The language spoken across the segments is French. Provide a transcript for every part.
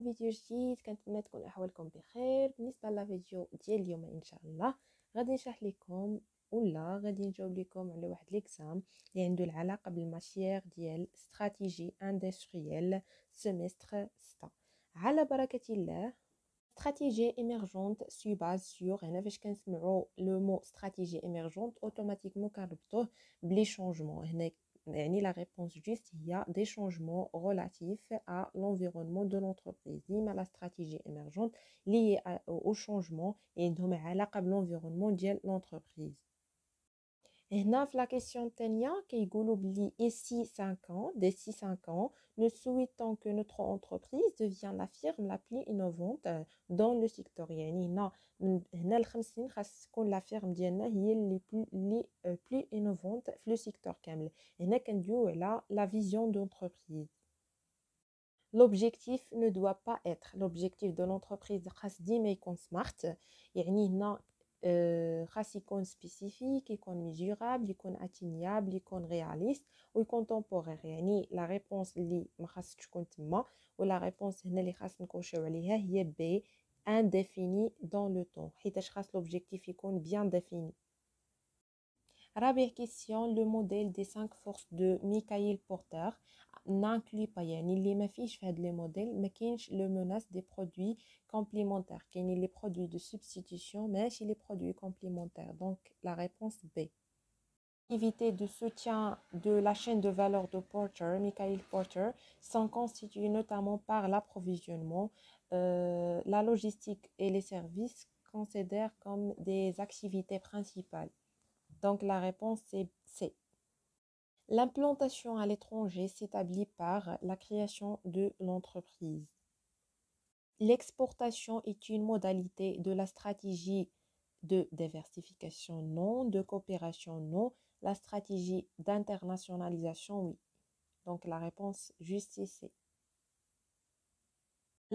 فيديو جديد. كنتمنى تكون احوالكم بخير. بالنسبه للفيديو ديال اليوم ان شاء الله غادي نشرح لكم ولا غادي نجاوب لكم على واحد ليكزام اللي عنده العلاقه بالماتيير ديال استراتيجي اندستريال سيمستر 6 على بركه الله. Stratégie émergente se base sur هنا فاش كنسمعوا لو مو stratégie émergente automatiquement كنربطوه بلي شونجمون. هنا يعني la réponse juste هي des changements relatifs à l'environnement de l'entreprise. ديما la stratégie émergente liée au changement et عندهم علاقه بالenvironnement ديال l'entreprise. هنا في la question الثانيه كيقولوا بلي ici 5 ans, d'ici 5 ans, nous souhaitons que notre entreprise devienne la firme la plus innovante dans le secteur. يعني هنا ل5 سنين خاص تكون la firme ديالنا هي اللي plus innovante في le secteur كامل. هنا كندويو على la vision d'entreprise. L'objectif ne doit pas être l'objectif de l'entreprise خاص ديما يكون smart. يعني هنا خاص يكون سبيسيفيك، يكون ميزورابل، يكون اتينيابل، يكون رياليست ويكون تومبورير. يعني لا ريبونس اللي ما خاصش تكون تما ولا ريبونس هنا اللي خاص نكوشيو عليها هي بي انديفيني دون لو طون، حيتاش خاص لوبجيكتيف يكون بيان ديفيني. رابع كيسيون، لو موديل دي 5 فورس دو ميكايل بورتر نانكلي با، يعني اللي ما فيش في هاد لي موديل ما كاينش لو موناس دي برودوي كومبليمونتير، كاينين لي برودوي دو سبستيتيوشن ماشي لي برودوي كومبليمونتير. دونك لا ريبونس بي. Activités de soutien de la chaîne de valeur de Porter, Michael Porter, sont constituées notamment par l'approvisionnement, la logistique et les services considèrent comme des activités principales. Donc la réponse c'est C. L'implantation à l'étranger s'établit par la création de l'entreprise. L'exportation est une modalité de la stratégie de diversification, non, de coopération, non, la stratégie d'internationalisation, oui. Donc la réponse juste ici.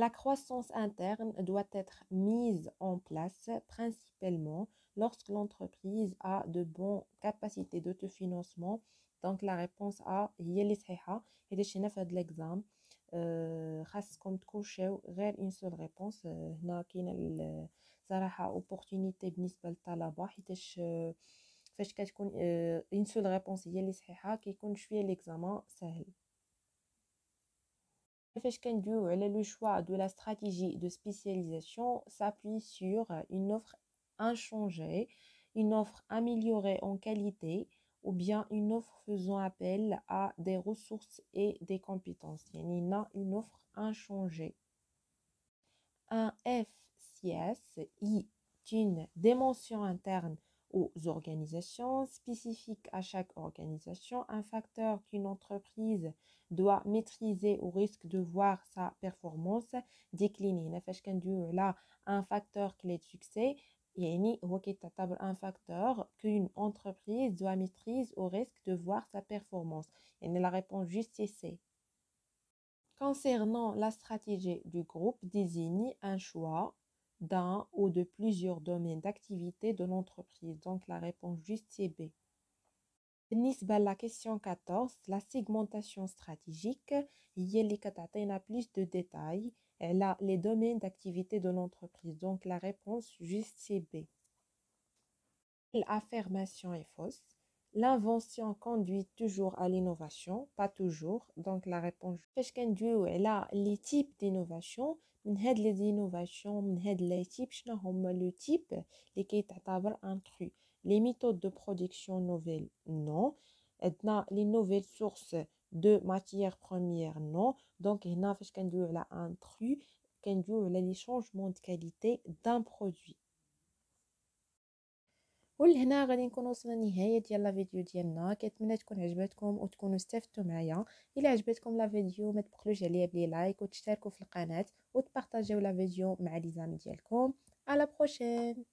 La croissance interne doit être mise en place principalement lorsque l'entreprise a de bonnes capacités d'autofinancement. Donc la réponse A هي اللي صحيحة. حيتاش هنا في هذا l'examen خاصكم تكوشيو غير une seule réponse. هنا كاينه صراحة opportunité بالنسبة للطلبة، حيتاش فاش كتكون une seule réponse هي اللي صحيحة كيكون شوية l'examen سهل. فاش كندويو على لو choix de la stratégie de spécialisation s'appuie sur une offre inchangée, une offre améliorée en qualité ou bien une offre faisant appel à des ressources et des compétences. يعني هنا une offre inchangée. Un FCS est une dimension interne aux organisations, spécifique à chaque organisation, un facteur qu'une entreprise doit maîtriser au risque de voir sa performance décliner. فاش كندويو على un facteur clé de succès يعني هو كيتعتبر un facteur qu'une entreprise doit maîtriser au risque de voir sa performance. يعني la réponse juste c'est. Concernant la stratégie du groupe, désigne un choix d'un ou de plusieurs domaines d'activité de l'entreprise. Donc la réponse juste c'est B. بالنسبة la question 14, la segmentation stratégique هي اللي كتعطينا plus de détails على les domaines d'activité de l'entreprise. Donc la réponse juste c'est B. L'affirmation est fausse. L'invention conduit toujours à l'innovation, pas toujours. Donc la réponse فاش كندويو على les types d'innovation، من هاد les innovations من هاد les types شنو هما le type اللي كيتعتبر intrus. Les méthodes de production nouvelles, non. عندنا les nouvelles sources de matières premières, non. Donc هنا فاش كندويو على intrus كندويو على les changements de qualité d'un produit. ولهنا غادي نكون وصلنا لنهايه ديال لا فيديو ديالنا. كنتمنى تكون عجبتكم وتكونوا استفدتوا معايا. الا عجبتكم لا فيديو ما تبخلوش عليا بلي لايك وتشتركوا في القناه وتبارطاجيو لا فيديو مع لي زامي ديالكم. على بروشين.